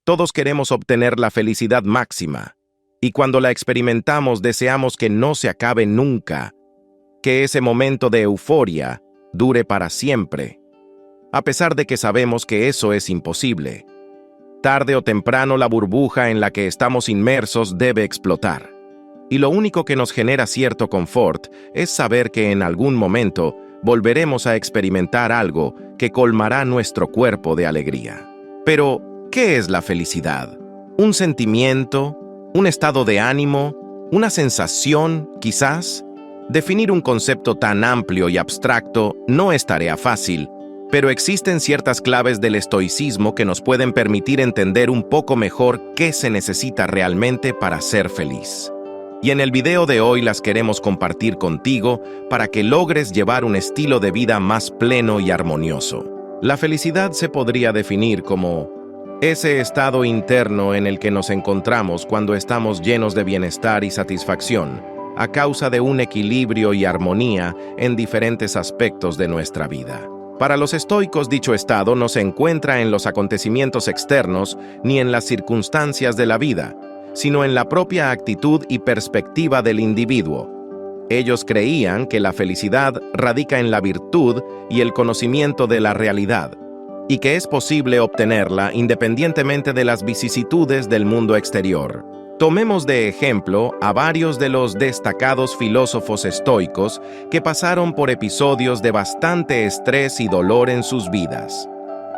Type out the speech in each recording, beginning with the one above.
Todos queremos obtener la felicidad máxima, y cuando la experimentamos deseamos que no se acabe nunca, que ese momento de euforia dure para siempre, a pesar de que sabemos que eso es imposible. Tarde o temprano la burbuja en la que estamos inmersos debe explotar. Y lo único que nos genera cierto confort es saber que en algún momento volveremos a experimentar algo que colmará nuestro cuerpo de alegría. Pero, ¿qué es la felicidad? ¿Un sentimiento? ¿Un estado de ánimo? ¿Una sensación, quizás? Definir un concepto tan amplio y abstracto no es tarea fácil, pero existen ciertas claves del estoicismo que nos pueden permitir entender un poco mejor qué se necesita realmente para ser feliz. Y en el video de hoy las queremos compartir contigo para que logres llevar un estilo de vida más pleno y armonioso. La felicidad se podría definir como ese estado interno en el que nos encontramos cuando estamos llenos de bienestar y satisfacción, a causa de un equilibrio y armonía en diferentes aspectos de nuestra vida. Para los estoicos, dicho estado no se encuentra en los acontecimientos externos ni en las circunstancias de la vida, sino en la propia actitud y perspectiva del individuo. Ellos creían que la felicidad radica en la virtud y el conocimiento de la realidad, y que es posible obtenerla independientemente de las vicisitudes del mundo exterior. Tomemos de ejemplo a varios de los destacados filósofos estoicos que pasaron por episodios de bastante estrés y dolor en sus vidas.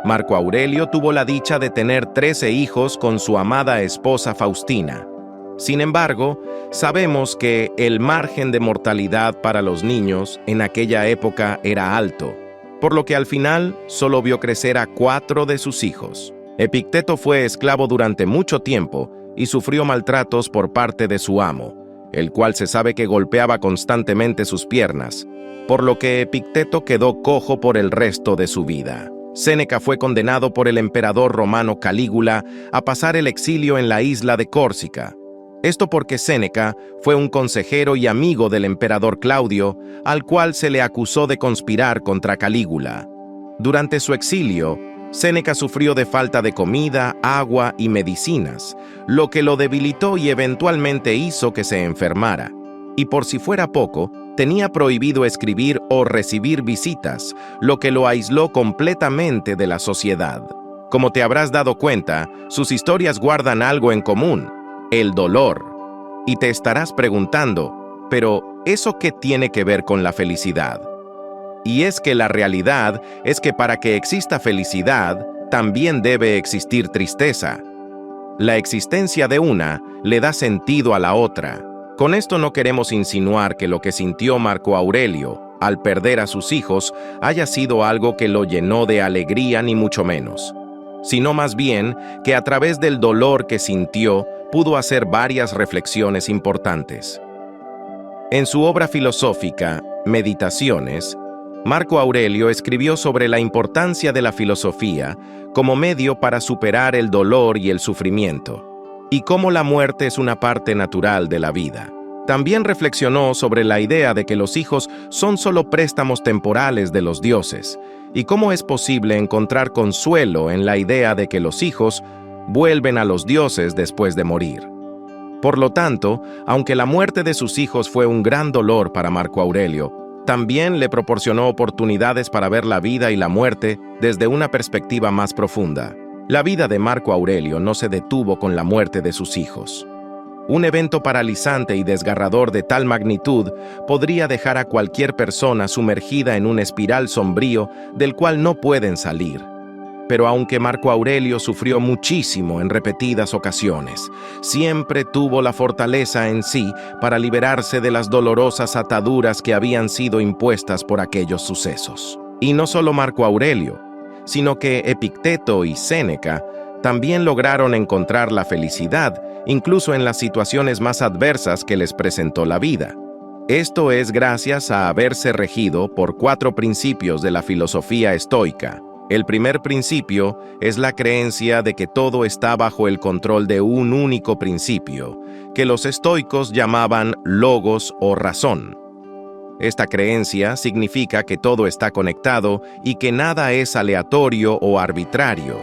Marco Aurelio tuvo la dicha de tener 13 hijos con su amada esposa Faustina. Sin embargo, sabemos que el margen de mortalidad para los niños en aquella época era alto, por lo que al final solo vio crecer a 4 de sus hijos. Epicteto fue esclavo durante mucho tiempo y sufrió maltratos por parte de su amo, el cual se sabe que golpeaba constantemente sus piernas, por lo que Epicteto quedó cojo por el resto de su vida. Séneca fue condenado por el emperador romano Calígula a pasar el exilio en la isla de Córcega. Esto porque Séneca fue un consejero y amigo del emperador Claudio, al cual se le acusó de conspirar contra Calígula. Durante su exilio, Séneca sufrió de falta de comida, agua y medicinas, lo que lo debilitó y eventualmente hizo que se enfermara. Y por si fuera poco, tenía prohibido escribir o recibir visitas, lo que lo aisló completamente de la sociedad. Como te habrás dado cuenta, sus historias guardan algo en común: el dolor. Y te estarás preguntando, ¿pero eso qué tiene que ver con la felicidad? Y es que la realidad es que para que exista felicidad, también debe existir tristeza. La existencia de una le da sentido a la otra. Con esto no queremos insinuar que lo que sintió Marco Aurelio al perder a sus hijos haya sido algo que lo llenó de alegría ni mucho menos, sino más bien que a través del dolor que sintió pudo hacer varias reflexiones importantes. En su obra filosófica, Meditaciones, Marco Aurelio escribió sobre la importancia de la filosofía como medio para superar el dolor y el sufrimiento, y cómo la muerte es una parte natural de la vida. También reflexionó sobre la idea de que los hijos son solo préstamos temporales de los dioses, y cómo es posible encontrar consuelo en la idea de que los hijos vuelven a los dioses después de morir. Por lo tanto, aunque la muerte de sus hijos fue un gran dolor para Marco Aurelio, también le proporcionó oportunidades para ver la vida y la muerte desde una perspectiva más profunda. La vida de Marco Aurelio no se detuvo con la muerte de sus hijos. Un evento paralizante y desgarrador de tal magnitud podría dejar a cualquier persona sumergida en un espiral sombrío del cual no pueden salir. Pero aunque Marco Aurelio sufrió muchísimo en repetidas ocasiones, siempre tuvo la fortaleza en sí para liberarse de las dolorosas ataduras que habían sido impuestas por aquellos sucesos. Y no solo Marco Aurelio, sino que Epicteto y Séneca también lograron encontrar la felicidad, incluso en las situaciones más adversas que les presentó la vida. Esto es gracias a haberse regido por 4 principios de la filosofía estoica. El primer principio es la creencia de que todo está bajo el control de un único principio, que los estoicos llamaban logos o razón. Esta creencia significa que todo está conectado y que nada es aleatorio o arbitrario.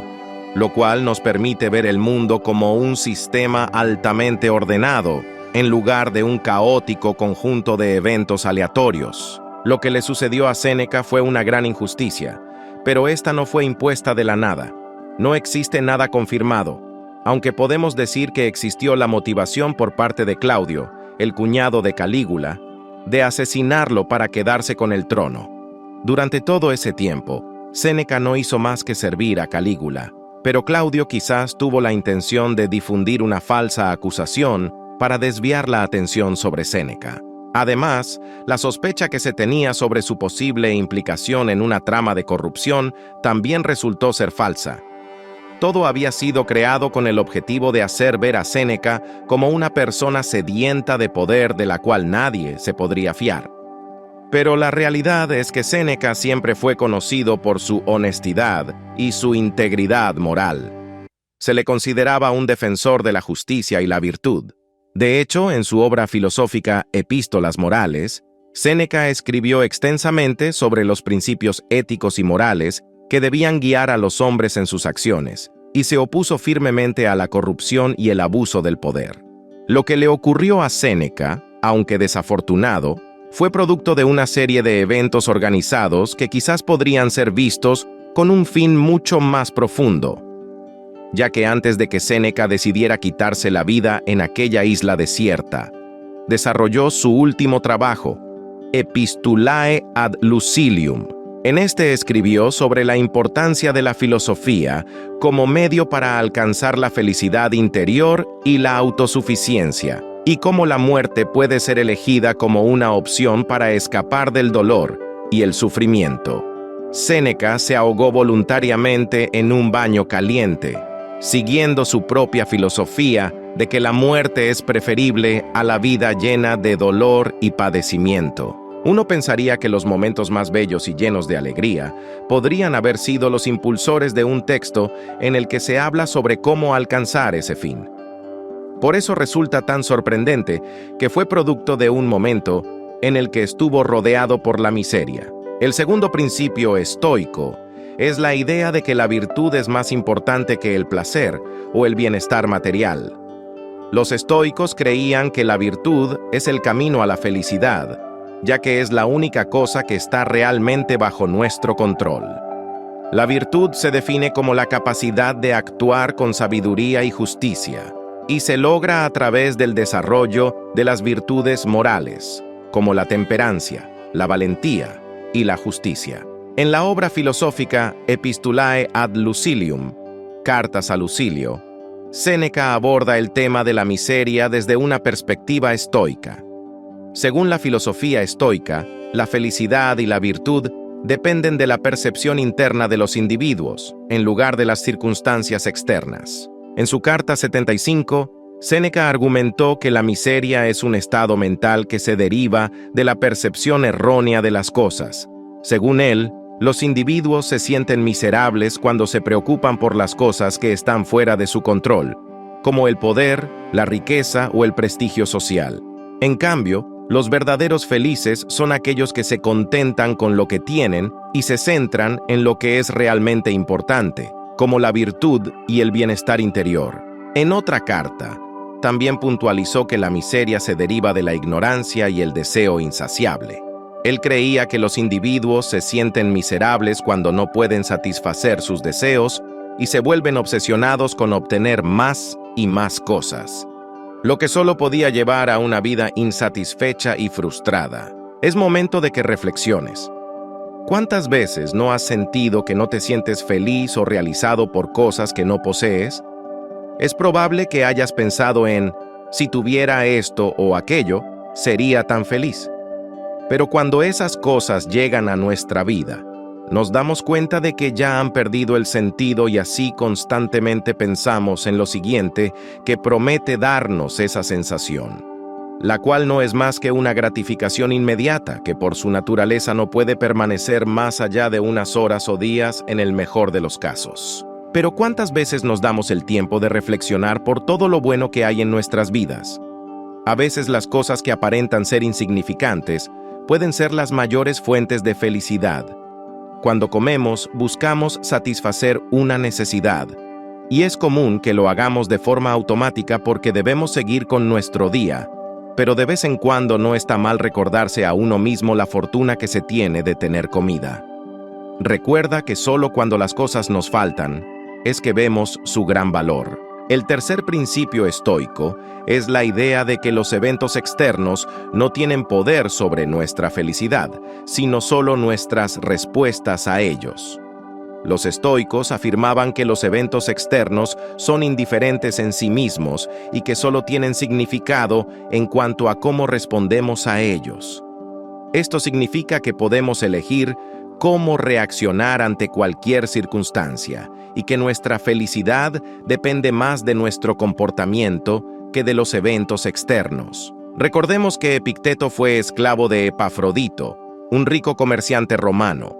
lo cual nos permite ver el mundo como un sistema altamente ordenado, en lugar de un caótico conjunto de eventos aleatorios. Lo que le sucedió a Séneca fue una gran injusticia, pero esta no fue impuesta de la nada. No existe nada confirmado, aunque podemos decir que existió la motivación por parte de Claudio, el cuñado de Calígula, de asesinarlo para quedarse con el trono. Durante todo ese tiempo, Séneca no hizo más que servir a Calígula, pero Claudio quizás tuvo la intención de difundir una falsa acusación para desviar la atención sobre Séneca. Además, la sospecha que se tenía sobre su posible implicación en una trama de corrupción también resultó ser falsa. Todo había sido creado con el objetivo de hacer ver a Séneca como una persona sedienta de poder de la cual nadie se podría fiar. Pero la realidad es que Séneca siempre fue conocido por su honestidad y su integridad moral. Se le consideraba un defensor de la justicia y la virtud. De hecho, en su obra filosófica Epístolas Morales, Séneca escribió extensamente sobre los principios éticos y morales que debían guiar a los hombres en sus acciones, y se opuso firmemente a la corrupción y el abuso del poder. Lo que le ocurrió a Séneca, aunque desafortunado, fue producto de una serie de eventos organizados que quizás podrían ser vistos con un fin mucho más profundo, ya que antes de que Séneca decidiera quitarse la vida en aquella isla desierta, desarrolló su último trabajo, Epistulae ad Lucilium. En este escribió sobre la importancia de la filosofía como medio para alcanzar la felicidad interior y la autosuficiencia, y cómo la muerte puede ser elegida como una opción para escapar del dolor y el sufrimiento. Séneca se ahogó voluntariamente en un baño caliente, siguiendo su propia filosofía de que la muerte es preferible a la vida llena de dolor y padecimiento. Uno pensaría que los momentos más bellos y llenos de alegría podrían haber sido los impulsores de un texto en el que se habla sobre cómo alcanzar ese fin. Por eso resulta tan sorprendente que fue producto de un momento en el que estuvo rodeado por la miseria. El segundo principio estoico es la idea de que la virtud es más importante que el placer o el bienestar material. Los estoicos creían que la virtud es el camino a la felicidad, ya que es la única cosa que está realmente bajo nuestro control. La virtud se define como la capacidad de actuar con sabiduría y justicia, y se logra a través del desarrollo de las virtudes morales, como la temperancia, la valentía y la justicia. En la obra filosófica Epistulae ad Lucilium, Cartas a Lucilio, Séneca aborda el tema de la miseria desde una perspectiva estoica. Según la filosofía estoica, la felicidad y la virtud dependen de la percepción interna de los individuos, en lugar de las circunstancias externas. En su Carta 75, Séneca argumentó que la miseria es un estado mental que se deriva de la percepción errónea de las cosas. Según él, los individuos se sienten miserables cuando se preocupan por las cosas que están fuera de su control, como el poder, la riqueza o el prestigio social. En cambio, los verdaderos felices son aquellos que se contentan con lo que tienen y se centran en lo que es realmente importante, como la virtud y el bienestar interior. En otra carta, también puntualizó que la miseria se deriva de la ignorancia y el deseo insaciable. Él creía que los individuos se sienten miserables cuando no pueden satisfacer sus deseos y se vuelven obsesionados con obtener más y más cosas, lo que solo podía llevar a una vida insatisfecha y frustrada. Es momento de que reflexiones. ¿Cuántas veces no has sentido que no te sientes feliz o realizado por cosas que no posees? Es probable que hayas pensado en, si tuviera esto o aquello, sería tan feliz. Pero cuando esas cosas llegan a nuestra vida, nos damos cuenta de que ya han perdido el sentido y así constantemente pensamos en lo siguiente que promete darnos esa sensación, la cual no es más que una gratificación inmediata que por su naturaleza no puede permanecer más allá de unas horas o días en el mejor de los casos. Pero ¿cuántas veces nos damos el tiempo de reflexionar por todo lo bueno que hay en nuestras vidas? A veces las cosas que aparentan ser insignificantes pueden ser las mayores fuentes de felicidad. Cuando comemos, buscamos satisfacer una necesidad, Y es común que lo hagamos de forma automática porque debemos seguir con nuestro día, pero de vez en cuando no está mal recordarse a uno mismo la fortuna que se tiene de tener comida. Recuerda que solo cuando las cosas nos faltan es que vemos su gran valor. El tercer principio estoico es la idea de que los eventos externos no tienen poder sobre nuestra felicidad, sino solo nuestras respuestas a ellos. Los estoicos afirmaban que los eventos externos son indiferentes en sí mismos y que solo tienen significado en cuanto a cómo respondemos a ellos. Esto significa que podemos elegir cómo reaccionar ante cualquier circunstancia y que nuestra felicidad depende más de nuestro comportamiento que de los eventos externos. Recordemos que Epicteto fue esclavo de Epafrodito, un rico comerciante romano.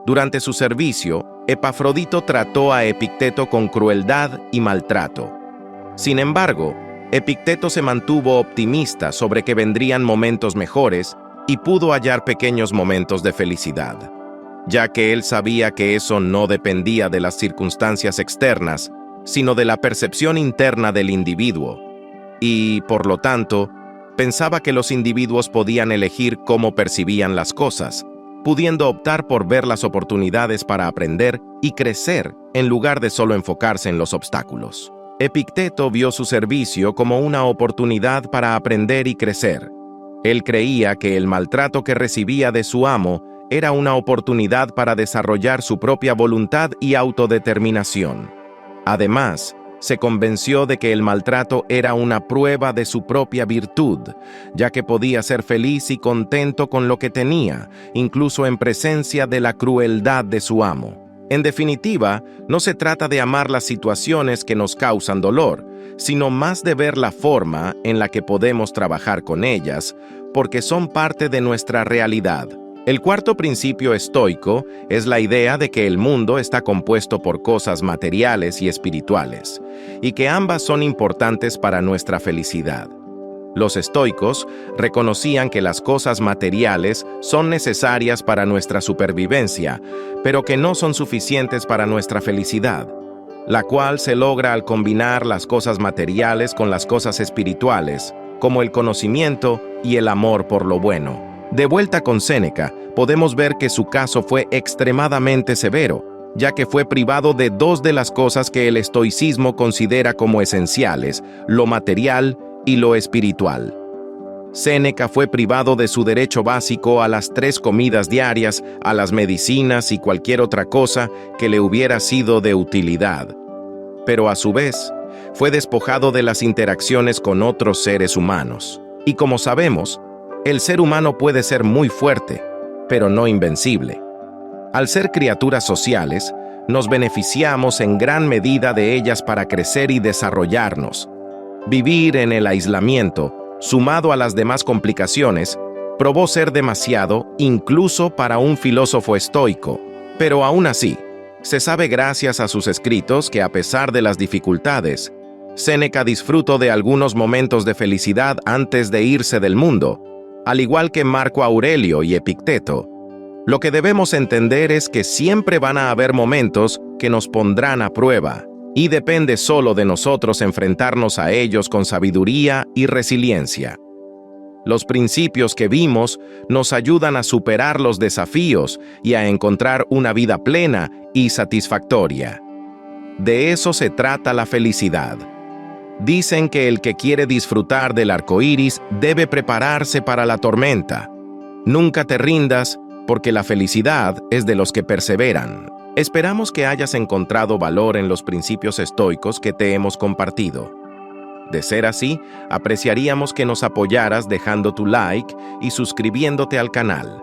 Durante su servicio, Epafrodito trató a Epicteto con crueldad y maltrato. Sin embargo, Epicteto se mantuvo optimista sobre que vendrían momentos mejores y pudo hallar pequeños momentos de felicidad, ya que él sabía que eso no dependía de las circunstancias externas, sino de la percepción interna del individuo, y, por lo tanto, pensaba que los individuos podían elegir cómo percibían las cosas, pudiendo optar por ver las oportunidades para aprender y crecer en lugar de solo enfocarse en los obstáculos. Epicteto vio su servicio como una oportunidad para aprender y crecer. Él creía que el maltrato que recibía de su amo era una oportunidad para desarrollar su propia voluntad y autodeterminación. Además, se convenció de que el maltrato era una prueba de su propia virtud, ya que podía ser feliz y contento con lo que tenía, incluso en presencia de la crueldad de su amo. En definitiva, no se trata de amar las situaciones que nos causan dolor, sino más de ver la forma en la que podemos trabajar con ellas, porque son parte de nuestra realidad. El cuarto principio estoico es la idea de que el mundo está compuesto por cosas materiales y espirituales, y que ambas son importantes para nuestra felicidad. Los estoicos reconocían que las cosas materiales son necesarias para nuestra supervivencia, pero que no son suficientes para nuestra felicidad, la cual se logra al combinar las cosas materiales con las cosas espirituales, como el conocimiento y el amor por lo bueno. De vuelta con Séneca, podemos ver que su caso fue extremadamente severo, ya que fue privado de dos de las cosas que el estoicismo considera como esenciales, lo material y lo espiritual. Séneca fue privado de su derecho básico a las 3 comidas diarias, a las medicinas y cualquier otra cosa que le hubiera sido de utilidad. Pero a su vez, fue despojado de las interacciones con otros seres humanos. Y como sabemos, el ser humano puede ser muy fuerte, pero no invencible. Al ser criaturas sociales, nos beneficiamos en gran medida de ellas para crecer y desarrollarnos. Vivir en el aislamiento, sumado a las demás complicaciones, probó ser demasiado incluso para un filósofo estoico. Pero aún así, se sabe gracias a sus escritos que a pesar de las dificultades, Séneca disfrutó de algunos momentos de felicidad antes de irse del mundo, al igual que Marco Aurelio y Epicteto. Lo que debemos entender es que siempre van a haber momentos que nos pondrán a prueba, y depende solo de nosotros enfrentarnos a ellos con sabiduría y resiliencia. Los principios que vimos nos ayudan a superar los desafíos y a encontrar una vida plena y satisfactoria. De eso se trata la felicidad. Dicen que el que quiere disfrutar del arco iris debe prepararse para la tormenta. Nunca te rindas, porque la felicidad es de los que perseveran. Esperamos que hayas encontrado valor en los principios estoicos que te hemos compartido. De ser así, apreciaríamos que nos apoyaras dejando tu like y suscribiéndote al canal.